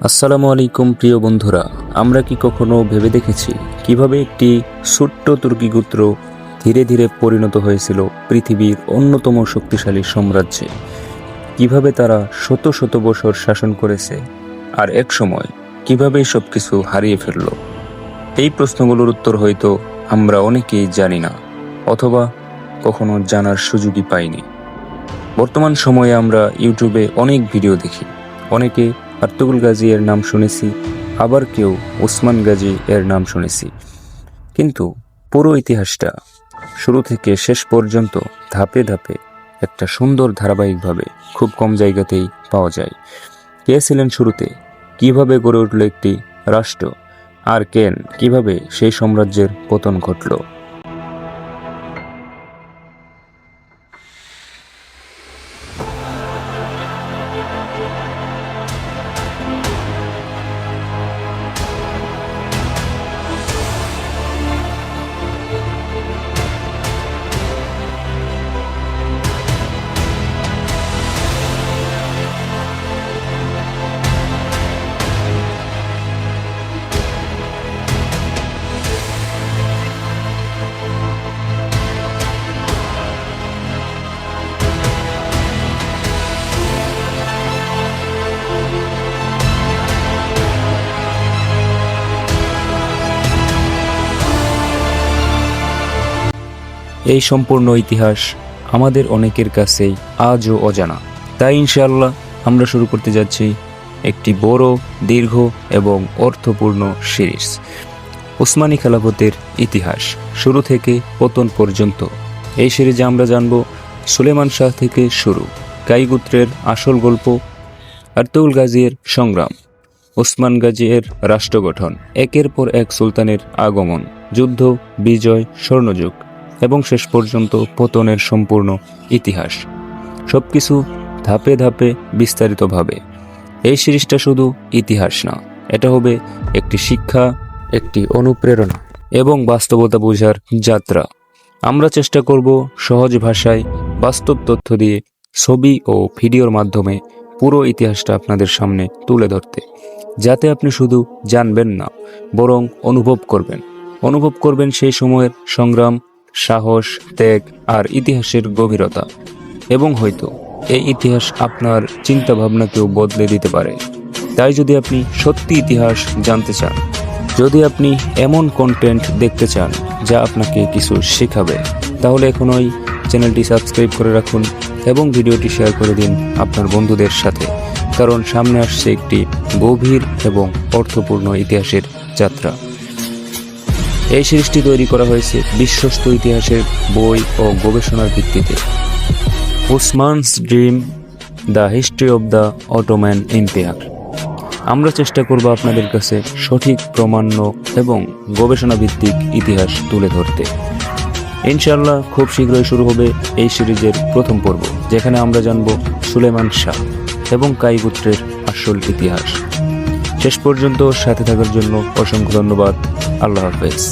আসসালামু আলাইকুম প্রিয় বন্ধুরা, আমরা কি কখনো ভেবে দেখেছি কিভাবে একটি ছোট্ট তুর্কি গোত্র ধীরে ধীরে পরিণত হয়েছিল পৃথিবীর অন্যতম শক্তিশালী সাম্রাজ্যে? কিভাবে তারা শত শত বছর শাসন করেছে আর এক সময় কিভাবে সব কিছু হারিয়ে ফেলল? এই প্রশ্নগুলোর উত্তর হয়তো আমরা অনেকেই জানি না, অথবা কখনো জানার সুযোগই পাইনি। বর্তমান সময়ে আমরা ইউটিউবে অনেক ভিডিও দেখি। অনেকে আর্তুগরুল গাজী এর নাম শুনেছি, আবার কেউ ওসমান গাজী এর নাম শুনেছি, কিন্তু পুরো ইতিহাসটা শুরু থেকে শেষ পর্যন্ত ধাপে ধাপে একটা সুন্দর ধারাবাহিকভাবে খুব কম জায়গাতেই পাওয়া যায়। কে ছিলেন শুরুতে, কিভাবে গড়ে উঠল একটি রাষ্ট্র, আর কিভাবে সেই সাম্রাজ্যের পতন ঘটল? এই সম্পূর্ণ ইতিহাস আমাদের অনেকের কাছেই আজও অজানা। তাই ইনশাআল্লাহ আমরা শুরু করতে যাচ্ছি একটি বড়, দীর্ঘ এবং অর্থপূর্ণ সিরিজ, উসমানী খেলাফতের ইতিহাস শুরু থেকে পতন পর্যন্ত। এই সিরিজে আমরা জানব সুলেমান শাহ থেকে শুরু, কাই গোত্রের আসল গল্প, আর্তুগরুল গাজী এর সংগ্রাম, ওসমান গাজী এর রাষ্ট্র গঠন, একের পর এক সুলতানের আগমন, যুদ্ধ, বিজয়, স্বর্ণযুগ এবং শেষ পর্যন্ত পতনের সম্পূর্ণ ইতিহাস। সবকিছু ধাপে ধাপে বিস্তারিতভাবে। এই সিরিজটা শুধু ইতিহাস না, এটা হবে একটি শিক্ষা, একটি অনুপ্রেরণা এবং বাস্তবতা বোঝার যাত্রা। আমরা চেষ্টা করব সহজ ভাষায় বাস্তব তথ্য দিয়ে ছবি ও ভিডিওর মাধ্যমে পুরো ইতিহাসটা আপনাদের সামনে তুলে ধরতে, যাতে আপনি শুধু জানবেন না, বরং অনুভব করবেন সেই সময়ের সংগ্রাম, সাহস, ত্যাগ আর ইতিহাসের গভীরতা। এবং হয়তো এই ইতিহাস আপনার চিন্তা ভাবনাকেও বদলে দিতে পারে। তাই যদি আপনি সত্যি ইতিহাস জানতে চান, যদি আপনি এমন কন্টেন্ট দেখতে চান যা আপনাকে কিছু শেখাবে, তাহলে এখনই চ্যানেলটি সাবস্ক্রাইব করে রাখুন এবং ভিডিওটি শেয়ার করে দিন আপনার বন্ধুদের সাথে, কারণ সামনে আসছে একটি গভীর এবং অর্থপূর্ণ ইতিহাসের যাত্রা। এই সিরিজটি তৈরি করা হয়েছে বিশ্বস্ত ইতিহাসের বই ও গবেষণার ভিত্তিতে। Osman's Dream, the History of the Ottoman Empire. আমরা চেষ্টা করব আপনাদের কাছে সঠিক, প্রামাণ্য এবং গবেষণা ভিত্তিক ইতিহাস তুলে ধরতে। ইনশাআল্লাহ খুব শীঘ্রই শুরু হবে এই সিরিজের প্রথম পর্ব, যেখানে আমরা জানব সুলেমান শাহ এবং কাই গোত্রের আসল ইতিহাস। শেষ পর্যন্ত সাথে থাকার জন্য অসংখ্য ধন্যবাদ। আল্লাহ হাফেজ।